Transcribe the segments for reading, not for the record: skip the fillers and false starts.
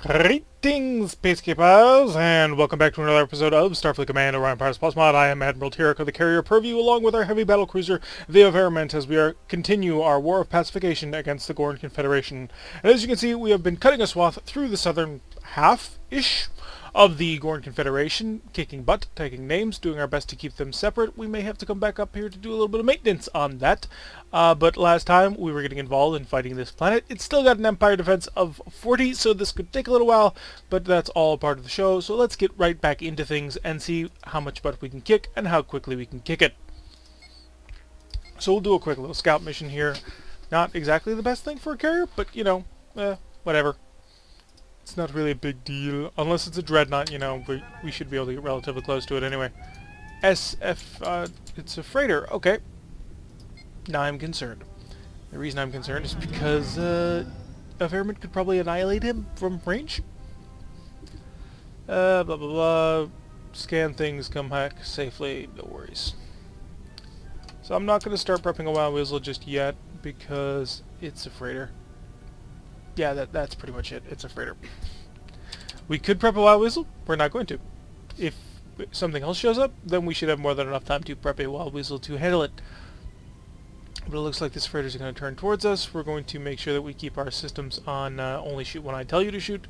Greetings, Peacekeepers, and welcome back to another episode of Starfleet Command, Orion Pirates Plus Mod. I am Admiral Tirek of the Carrier Purview, along with our heavy battlecruiser, the Environment, as we continue our war of pacification against the Gorn Confederation. And as you can see, we have been cutting a swath through the southern half-ish of the Gorn Confederation, kicking butt, taking names, doing our best to keep them separate. We may have to come back up here to do a little bit of maintenance on that. But last time we were getting involved in fighting this planet. It's still got an Empire defense of 40, so this could take a little while, but that's all part of the show. So let's get right back into things and see how much butt we can kick and how quickly we can kick it. So we'll do a quick little scout mission here. Not exactly the best thing for a carrier, but, you know, whatever. It's not really a big deal. Unless it's a dreadnought, you know, we should be able to get relatively close to it anyway. It's a freighter. Okay. Now I'm concerned. The reason I'm concerned is because Environment could probably annihilate him from range. Blah blah blah. Scan things, come back safely, no worries. So I'm not going to start prepping a Wild Weasel just yet because it's a freighter. Yeah, that's pretty much it. It's a freighter. We could prep a Wild Weasel. We're not going to. If something else shows up, then we should have more than enough time to prep a Wild Weasel to handle it. But it looks like this freighter is going to turn towards us. We're going to make sure that we keep our systems on only shoot when I tell you to shoot,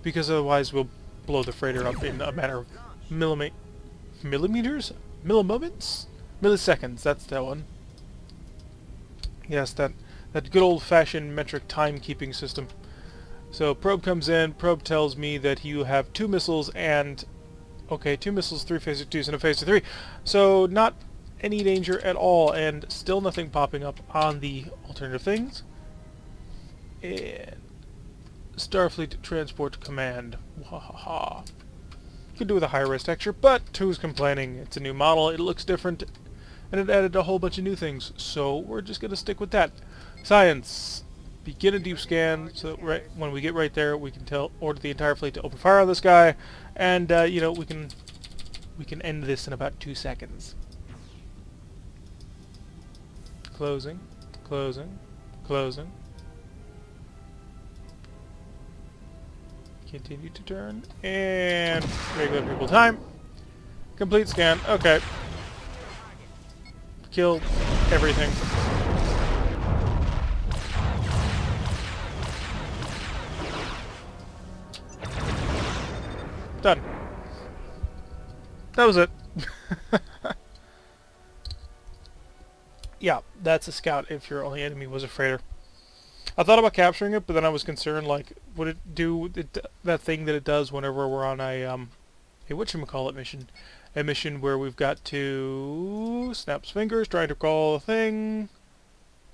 because otherwise we'll blow the freighter up in a matter of millimeters? Millimoments? Milliseconds, that's that one. Yes, that good old-fashioned metric time-keeping system. So probe comes in, probe tells me that you have 2 missiles and... Okay, 2 missiles, 3 phaser 2s, and a phaser 3. So not any danger at all, and still nothing popping up on the alternative things. And Starfleet Transport Command. Wahaha. Could do with a higher res texture, but who's complaining? It's a new model, it looks different, and it added a whole bunch of new things, so we're just gonna stick with that. Science. Begin a deep scan, so that right when we get right there, we can order the entire fleet to open fire on this guy, and you know, we can end this in about 2 seconds. Closing, closing, closing. Continue to turn, and regular people time. Complete scan. Okay. Kill everything. Done. That was it. Yeah, that's a scout if your only enemy was a freighter. I thought about capturing it, but then I was concerned, like, would it do that thing that it does whenever we're on a whatchamacallit mission? A mission where we've got to... snaps fingers, trying to call a thing...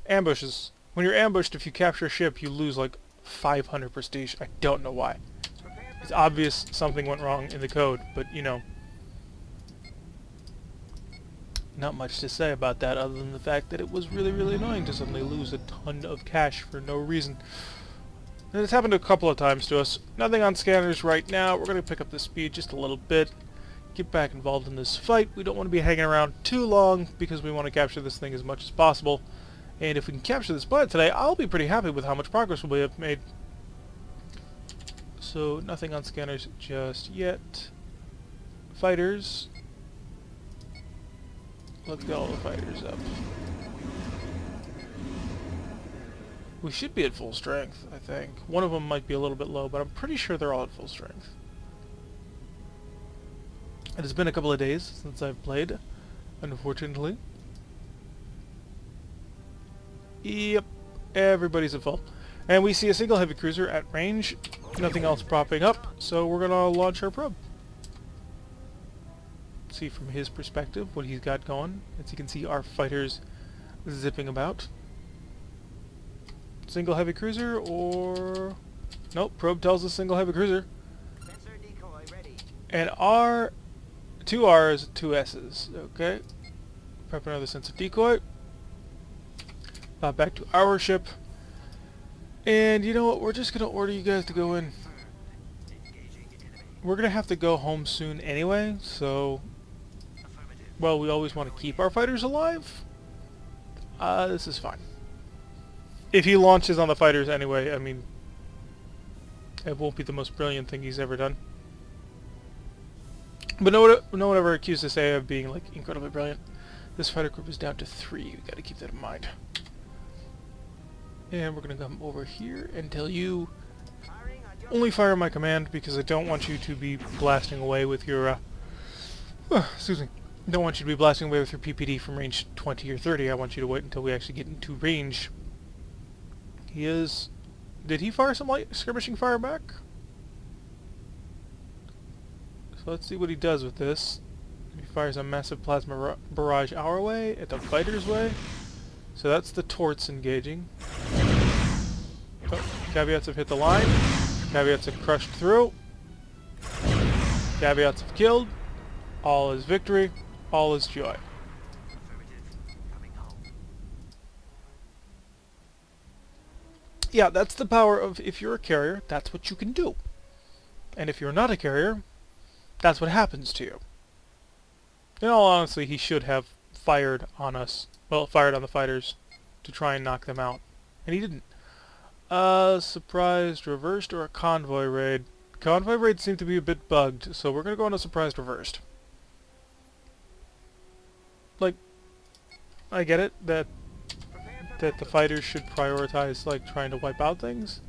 Ambushes. When you're ambushed, if you capture a ship, you lose, like, 500 prestige. I don't know why. It's obvious something went wrong in the code, but, you know... Not much to say about that other than the fact that it was really, really annoying to suddenly lose a ton of cash for no reason. And it's happened a couple of times to us. Nothing on scanners right now. We're going to pick up the speed just a little bit. Get back involved in this fight. We don't want to be hanging around too long because we want to capture this thing as much as possible. And if we can capture this planet today, I'll be pretty happy with how much progress we have made. So, nothing on scanners just yet. Fighters. Let's get all the fighters up. We should be at full strength, I think. One of them might be a little bit low, but I'm pretty sure they're all at full strength. It has been a couple of days since I've played, unfortunately. Yep, everybody's at full. And we see a single heavy cruiser at range, nothing else propping up, so we're gonna launch our probe. See from his perspective what he's got going. As you can see, our fighters zipping about. Single heavy cruiser, or... Nope, probe tells us single heavy cruiser. And R... 2 R's, 2 S's. Okay. Prep another sense of decoy. Back to our ship. And you know what? We're just going to order you guys to go in. We're going to have to go home soon anyway, so... Well, we always want to keep our fighters alive. This is fine. If he launches on the fighters anyway, I mean, It won't be the most brilliant thing he's ever done. But no one ever accused this AI of being, like, incredibly brilliant. This fighter group is down to 3. We gotta keep that in mind. And we're gonna come over here and tell you only fire on my command, because I don't want you to be blasting away with your, excuse me. Don't want you to be blasting away with your PPD from range 20 or 30. I want you to wait until we actually get into range. He is... Did he fire some light skirmishing fire back? So let's see what he does with this. He fires a massive plasma barrage our way, at the fighter's way. So that's the torts engaging. Oh, caveats have hit the line. Caveats have crushed through. Caveats have killed. All is victory. All is joy. Yeah, that's the power of, if you're a carrier, that's what you can do. And if you're not a carrier, that's what happens to you. In all honesty, he should have fired on us. Well, fired on the fighters to try and knock them out. And he didn't. Surprised reversed or a convoy raid? Convoy raid seemed to be a bit bugged, so we're going to go on a surprised reversed. Like, I get it, that the fighters should prioritize, like, trying to wipe out things.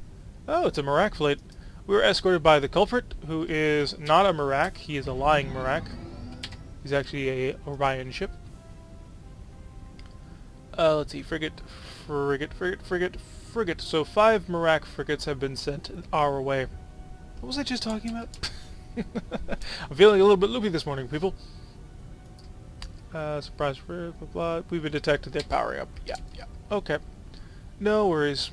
Oh, it's a Marak fleet. We were escorted by the culprit, who is not a Marak. He is a lying Marak. He's actually a Orion ship. Let's see, frigate. So 5 Marak frigates have been sent our way. What was I just talking about? I'm feeling a little bit loopy this morning, people. Surprise, blah, blah, blah. We've been detected. They're powering up. Yeah. Okay. No worries.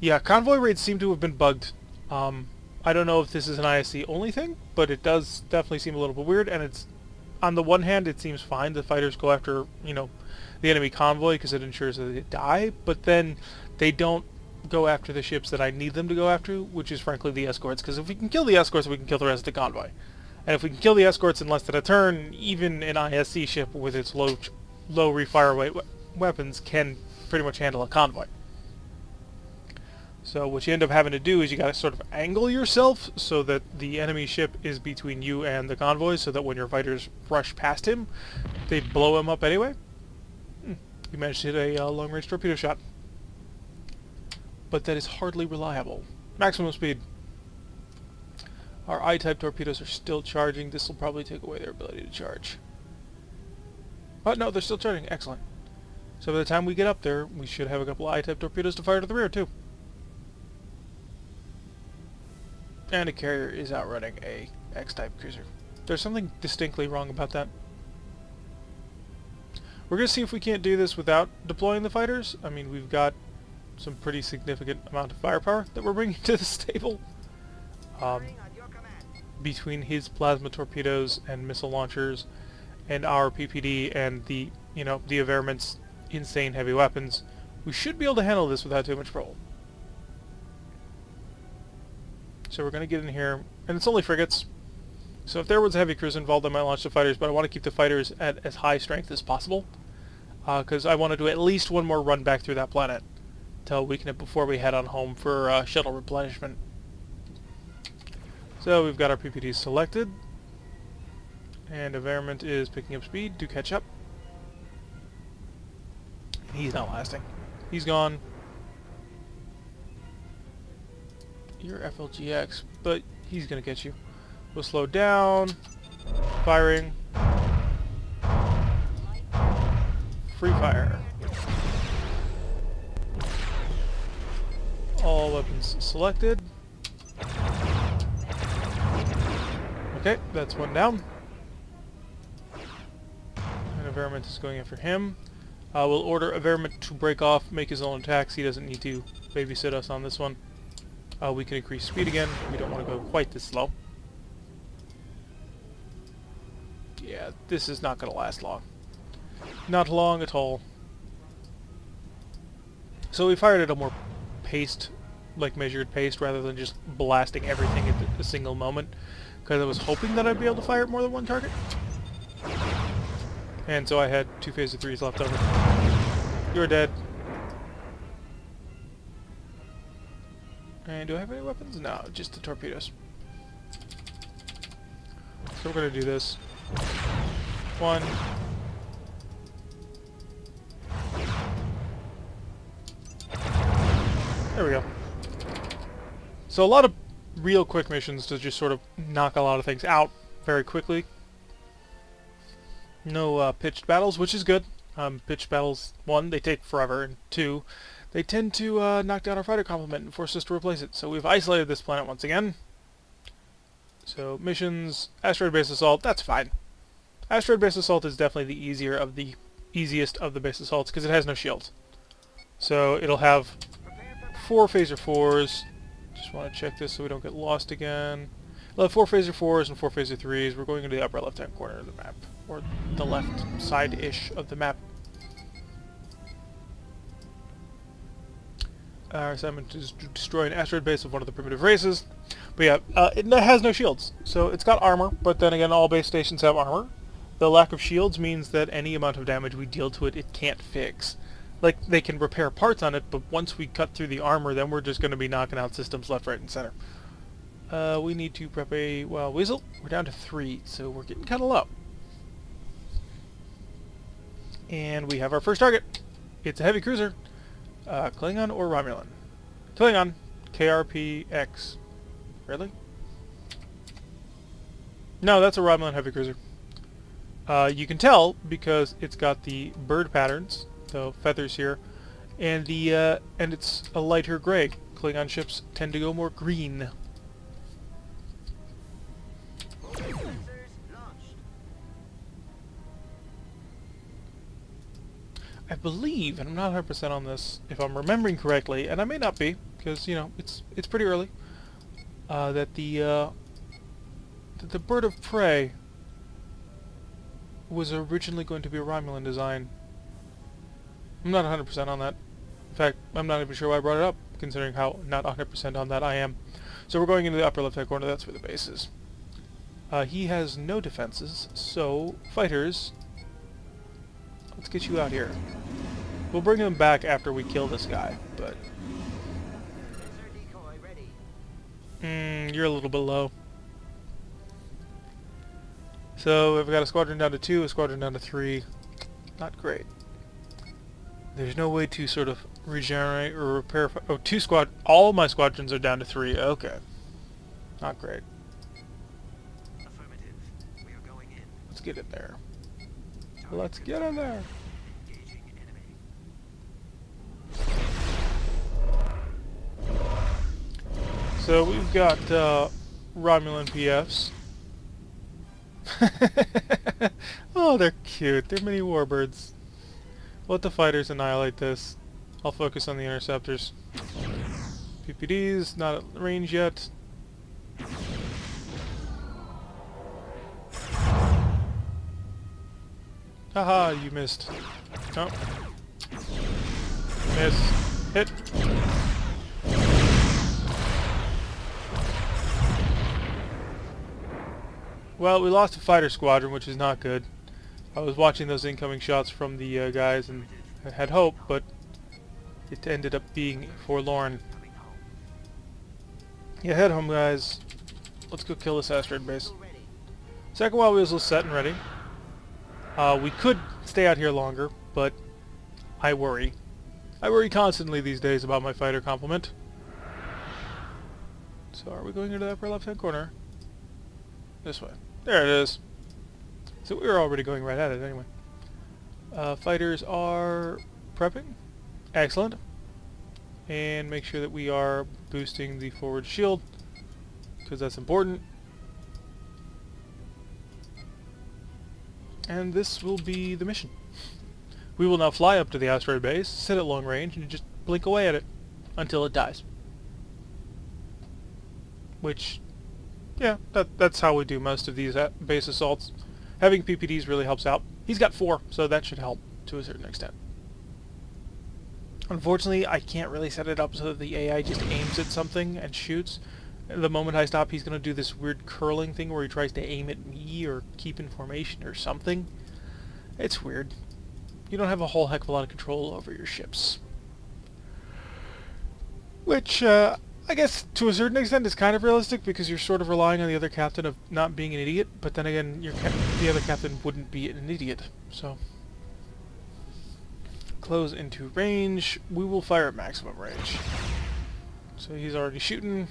Yeah, convoy raids seem to have been bugged. I don't know if this is an ISC only thing, but it does definitely seem a little bit weird, and it's, on the one hand, it seems fine. The fighters go after, you know, the enemy convoy because it ensures that they die, but then they don't go after the ships that I need them to go after, which is frankly the escorts, because if we can kill the escorts, we can kill the rest of the convoy. And if we can kill the escorts in less than a turn, even an ISC ship with its low refire rate weapons can pretty much handle a convoy. So what you end up having to do is you got to sort of angle yourself so that the enemy ship is between you and the convoy, so that when your fighters rush past him, they blow him up anyway. You managed to hit a long-range torpedo shot. But that is hardly reliable. Maximum speed. Our I-type torpedoes are still charging. This will probably take away their ability to charge. Oh, no, they're still charging. Excellent. So by the time we get up there, we should have a couple of I-type torpedoes to fire to the rear, too. And a carrier is outrunning a X-type cruiser. There's something distinctly wrong about that. We're going to see if we can't do this without deploying the fighters. I mean, we've got some pretty significant amount of firepower that we're bringing to this table. Between his plasma torpedoes and missile launchers and our PPD and the, you know, the Averment's insane heavy weapons, we should be able to handle this without too much trouble. So we're going to get in here, and it's only frigates. So if there was a heavy cruiser involved, I might launch the fighters, but I want to keep the fighters at as high strength as possible, because I want to do at least one more run back through that planet to weaken it before we head on home for shuttle replenishment. So we've got our PPDs selected, and Averment is picking up speed to catch up. He's not lasting. He's gone. You're FLGX, but he's gonna get you. We'll slow down. Firing. Free fire. All weapons selected. Okay, that's one down. And Averment is going after him. We'll order Averment to break off, make his own attacks. He doesn't need to babysit us on this one. We can increase speed again. We don't want to go quite this slow. Yeah, this is not going to last long. Not long at all. So we fired at a more paced, like measured pace, rather than just blasting everything at a single moment, because I was hoping that I'd be able to fire at more than one target. And so I had 2 phase of 3s left over. You're dead. And do I have any weapons? No, just the torpedoes. So we're going to do this. 1. There we go. So a lot of real quick missions to just sort of knock a lot of things out very quickly. No pitched battles, which is good. Pitched battles, 1, they take forever, and 2, they tend to knock down our fighter complement and force us to replace it. So we've isolated this planet once again. So missions, asteroid base assault, that's fine. Asteroid base assault is definitely the easiest of the base assaults because it has no shields. So it'll have 4 phaser 4s. Just want to check this so we don't get lost again. It'll have 4 phaser 4s and 4 phaser 3s. We're going into the upper left-hand corner of the map, or the left side-ish of the map. Our assignment is to destroy an asteroid base of one of the primitive races. But yeah, it has no shields. So it's got armor, but then again, all base stations have armor. The lack of shields means that any amount of damage we deal to it, it can't fix. Like, they can repair parts on it, but once we cut through the armor, then we're just going to be knocking out systems left, right, and center. We need to prep a, well, Weasel. We're down to 3, so we're getting kind of low. And we have our first target. It's a heavy cruiser. Klingon or Romulan? Klingon. KRPX. Really? No, that's a Romulan heavy cruiser. You can tell because it's got the bird patterns, the feathers here, and and it's a lighter gray. Klingon ships tend to go more green. I believe, and I'm not 100% on this, if I'm remembering correctly, and I may not be, because, you know, it's pretty early, that the bird of prey was originally going to be a Romulan design. I'm not 100% on that. In fact, I'm not even sure why I brought it up, considering how not 100% on that I am. So we're going into the upper left-hand corner, that's where the base is. He has no defenses, so fighters, let's get you out here. We'll bring him back after we kill this guy, but... you're a little bit low. So we've got a squadron down to 2, a squadron down to 3. Not great. There's no way to sort of regenerate or repair... Oh, all my squadrons are down to 3. Okay. Not great. Affirmative. We are going in. Let's get in there. Let's get in there. Engaging enemy. So we've got Romulan PFs. Oh, they're cute. They're mini warbirds. Let the fighters annihilate this. I'll focus on the interceptors. PPDs, not at range yet. Haha, you missed. Oh. Miss. Hit. Well, we lost a fighter squadron, which is not good. I was watching those incoming shots from the guys and I had hope, but it ended up being forlorn. Yeah, head home, guys. Let's go kill this asteroid base. Second wild weasel set and ready. We could stay out here longer, but I worry. I worry constantly these days about my fighter complement. So are we going into the upper left-hand corner? This way. There it is. So we were already going right at it anyway. Fighters are prepping. Excellent. And make sure that we are boosting the forward shield, because that's important. And this will be the mission. We will now fly up to the asteroid base, sit at long range, and just blink away at it until it dies. Which, yeah, that's how we do most of these base assaults. Having PPDs really helps out. He's got 4, so that should help to a certain extent. Unfortunately, I can't really set it up so that the AI just aims at something and shoots. The moment I stop, he's going to do this weird curling thing where he tries to aim at me or keep in formation or something. It's weird. You don't have a whole heck of a lot of control over your ships. Which, I guess to a certain extent it's kind of realistic because you're sort of relying on the other captain of not being an idiot, but then again, the other captain wouldn't be an idiot, so... Close into range. We will fire at maximum range. So he's already shooting.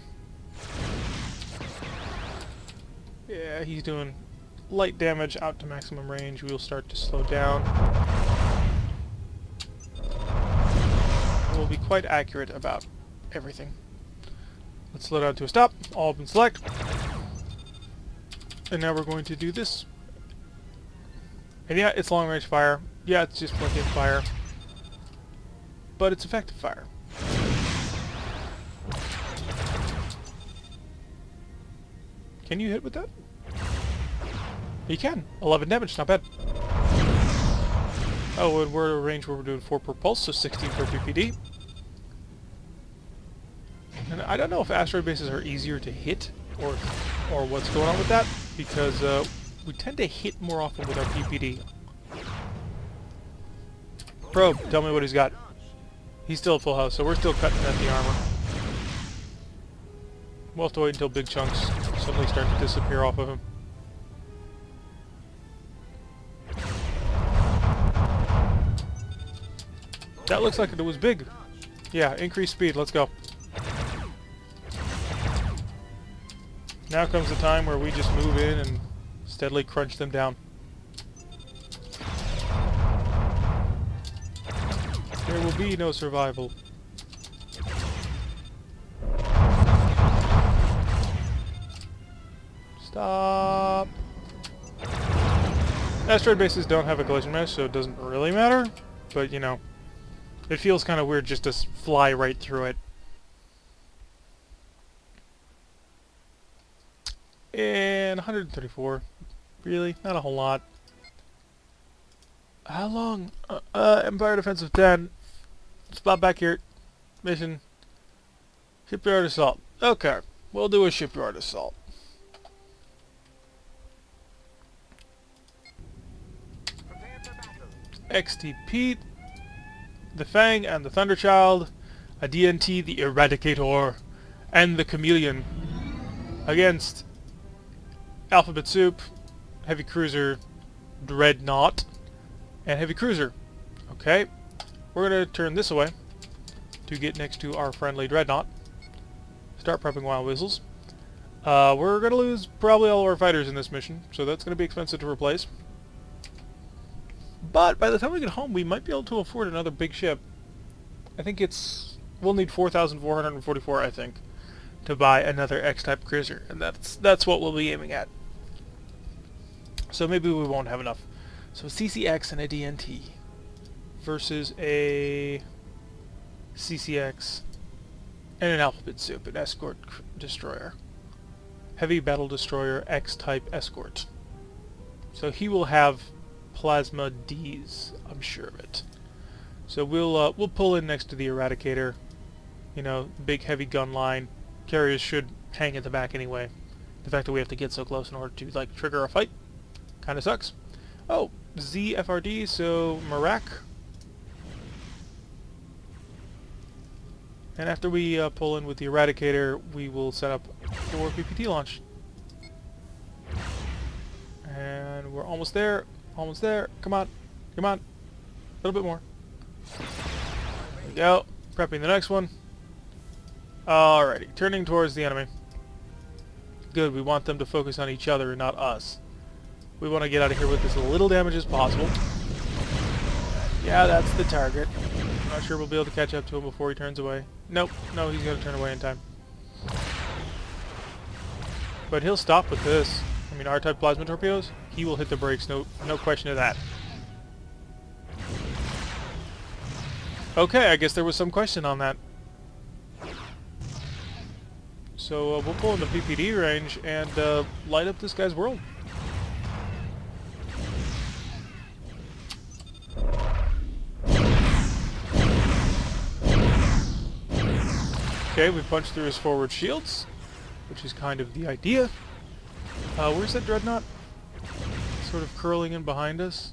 Yeah, he's doing light damage out to maximum range. We will start to slow down. We'll be quite accurate about everything. Let's slow down to a stop. All open select. And now we're going to do this. And yeah, it's long range fire. Yeah, it's just plenty of fire. But it's effective fire. Can you hit with that? You can. 11 damage, not bad. Oh, and we're at a range where we're doing 4 per pulse, so 16 per PPD. And I don't know if asteroid bases are easier to hit, or what's going on with that, because we tend to hit more often with our PPD. Probe, tell me what he's got. He's still at full health, so we're still cutting at the armor. We'll have to wait until big chunks suddenly start to disappear off of him. That looks like it was big. Yeah, increase speed, let's go. Now comes the time where we just move in and steadily crunch them down. There will be no survival. Stop. Asteroid bases don't have a collision mesh, so it doesn't really matter. But, you know, it feels kind of weird just to fly right through it. And 134. Really? Not a whole lot. How long? Empire Defensive 10. Spot back here. Mission. Shipyard Assault. Okay. We'll do a Shipyard Assault. XTP. The Fang and the Thunderchild. A DNT, the Eradicator. And the Chameleon. Against Alphabet Soup. Heavy Cruiser. Dreadnought. And Heavy Cruiser. Okay. We're going to turn this away to get next to our friendly Dreadnought. Start prepping Wild Whistles. We're going to lose probably all of our fighters in this mission, so that's going to be expensive to replace. But by the time we get home, we might be able to afford another big ship. I think it's... We'll need 4,444, I think, to buy another X-type cruiser, and that's what we'll be aiming at. So maybe we won't have enough. So CCX and a DNT versus a CCX and an Alphabet Soup, an escort destroyer. Heavy battle destroyer, X-type escort. So he will have plasma Ds, I'm sure of it. So we'll pull in next to the Eradicator. You know, big heavy gun line. Carriers should hang at the back anyway. The fact that we have to get so close in order to like trigger a fight kind of sucks. Oh, ZFRD, so Marak. And after we pull in with the Eradicator, we will set up for PPT launch. And we're almost there. Almost there. Come on. Come on. A little bit more. There we go. Prepping the next one. Alrighty. Turning towards the enemy. Good. We want them to focus on each other and not us. We want to get out of here with as little damage as possible. Yeah, that's the target. I'm not sure we'll be able to catch up to him before he turns away. Nope. No, he's going to turn away in time. But he'll stop with this. I mean, R-type plasma torpedoes, he will hit the brakes, no question of that. Okay, I guess there was some question on that. So we'll pull into PPD range and light up this guy's world. Okay, we punched through his forward shields, which is kind of the idea. Where's that Dreadnought? Sort of curling in behind us.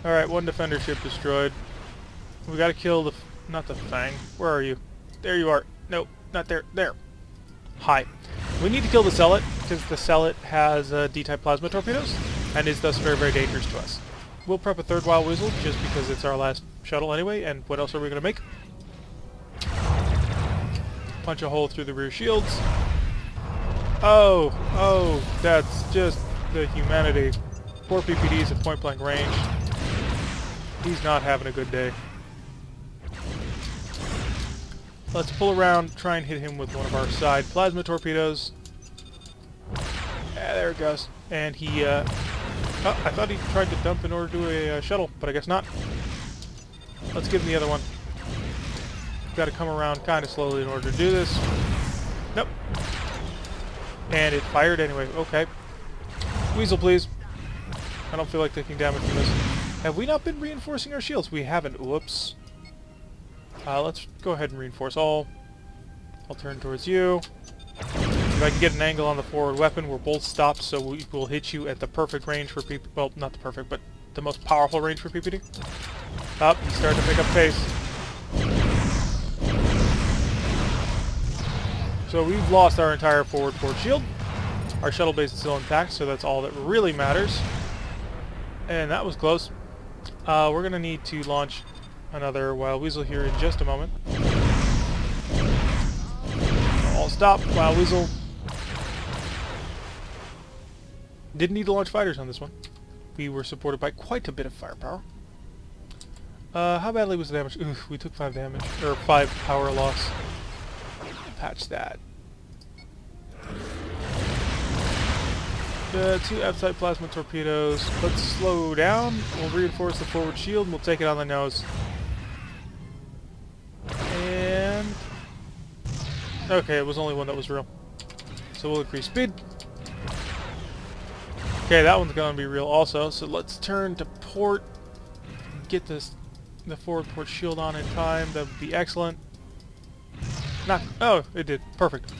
Alright, one defender ship destroyed. We gotta kill the... not the Fang. Where are you? There you are. Nope, not there. There. Hi. We need to kill the Zealot, because the Zealot has D-type plasma torpedoes, and is thus very, very dangerous to us. We'll prep a third Wild Weasel, just because it's our last shuttle anyway, and what else are we going to make? Punch a hole through the rear shields. Oh, that's just the humanity. Poor PPD's at point-blank range. He's not having a good day. Let's pull around, try and hit him with one of our side plasma torpedoes. There it goes. And he, oh, I thought he tried to dump in order to do a shuttle, but I guess not. Let's give him the other one. Got to come around kind of slowly in order to do this. Nope. And it fired anyway. Okay. Weasel, please. I don't feel like taking damage from this. Have we not been reinforcing our shields? We haven't. Whoops. Let's go ahead and reinforce all. I'll turn towards you. If I can get an angle on the forward weapon, we're both stopped, so we will hit you at the perfect range for PPD. Well, not the perfect, but the most powerful range for PPD. Up, he's starting to pick up pace. So we've lost our entire forward port shield. Our shuttle base is still intact, so that's all that really matters. And that was close. We're going to need to launch another Wild Weasel here in just a moment. All stop, Wild Weasel. Didn't need to launch fighters on this one. We were supported by quite a bit of firepower. How badly was the damage? Oof, we took 5 damage, or 5 power loss. Patch that. The 2 F-type plasma torpedoes. Let's slow down. We'll reinforce the forward shield and we'll take it on the nose. And... okay, it was only one that was real. So we'll increase speed. Okay, that one's gonna be real also. So let's turn to port. Get the forward port shield on in time. That would be excellent. Not... oh, it did. Perfect.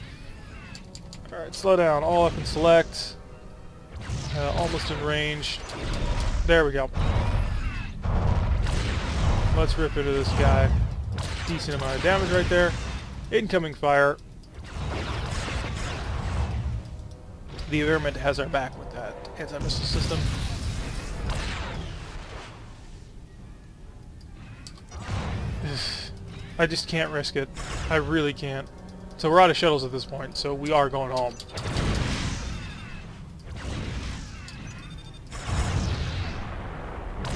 Alright, slow down. All up and select. Almost in range. There we go. Let's rip into this guy. Decent amount of damage right there. Incoming fire. The environment has our back with that anti-missile system. I just can't risk it. I really can't. So we're out of shuttles at this point, so we are going home.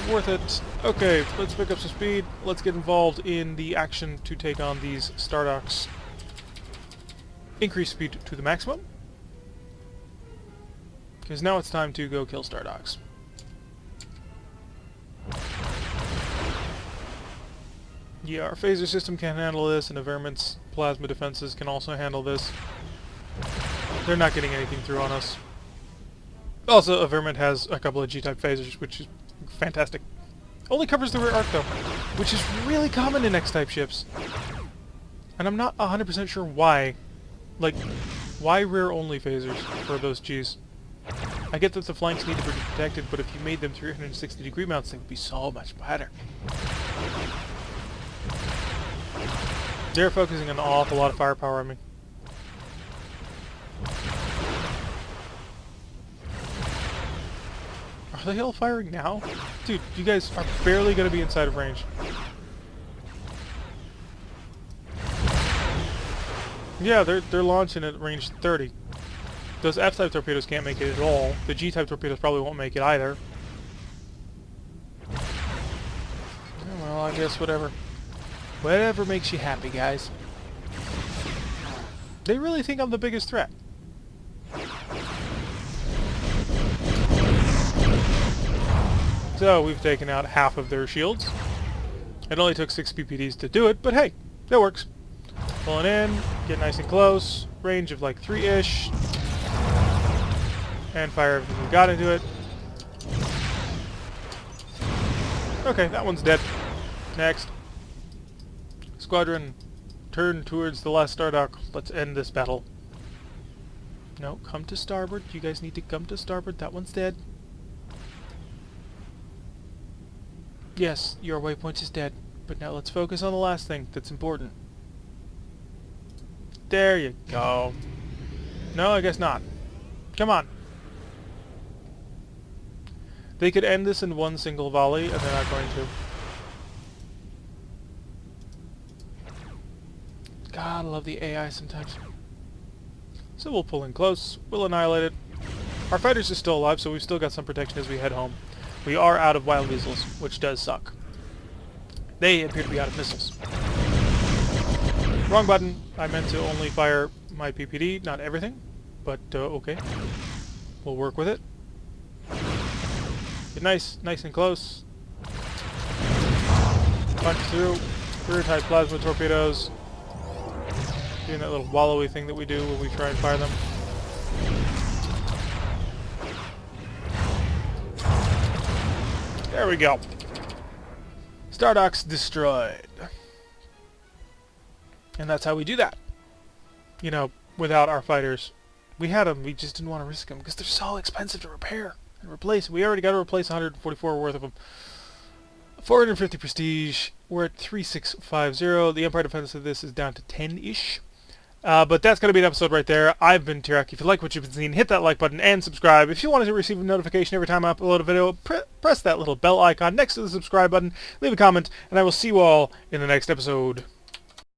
Worth it. Okay, let's pick up some speed. Let's get involved in the action to take on these Stardocks. Increase speed to the maximum. Because now it's time to go kill Stardocks. Yeah, our phaser system can handle this, and Environment's plasma defenses can also handle this. They're not getting anything through on us. Also, Environment has a couple of G-type phasers, which is fantastic. Only covers the rear arc though, which is really common in X-type ships. And I'm not 100% sure why. Like, why rear only phasers for those Gs? I get that the flanks need to be protected, but if you made them 360-degree mounts, they would be so much better. They're focusing an awful lot of firepower on me. Are they all firing now? Dude, you guys are barely going to be inside of range. Yeah, they're launching at range 30. Those F-type torpedoes can't make it at all. The G-type torpedoes probably won't make it either. Well, I guess whatever. Whatever makes you happy, guys. They really think I'm the biggest threat. So, we've taken out half of their shields. It only took 6 PPDs to do it, but hey, that works. Pulling in, get nice and close, range of like 3-ish. And fire everything we got into it. Okay, that one's dead. Next. Squadron, turn towards the last Stardock. Let's end this battle. No, come to starboard. You guys need to come to starboard. That one's dead. Yes, your waypoint is dead. But now let's focus on the last thing that's important. There you go. No, I guess not. Come on. They could end this in one single volley, and they're not going to. God, I love the AI sometimes. So we'll pull in close. We'll annihilate it. Our fighters are still alive, so we've still got some protection as we head home. We are out of wild missiles, which does suck. They appear to be out of missiles. Wrong button. I meant to only fire my PPD, not everything. But, okay. We'll work with it. Get nice and close. Punch through. Career-type plasma torpedoes. Doing that little wallowy thing that we do when we try and fire them. There we go. Stardock's destroyed. And that's how we do that. You know, without our fighters. We had them, we just didn't want to risk them because they're so expensive to repair and replace. We already got to replace 144 worth of them. 450 prestige. We're at 3650. The Empire defense of this is down to 10-ish. But that's going to be an episode right there. I've been Tirak. If you like what you've been seeing, hit that like button and subscribe. If you want to receive a notification every time I upload a video, press that little bell icon next to the subscribe button, leave a comment, and I will see you all in the next episode.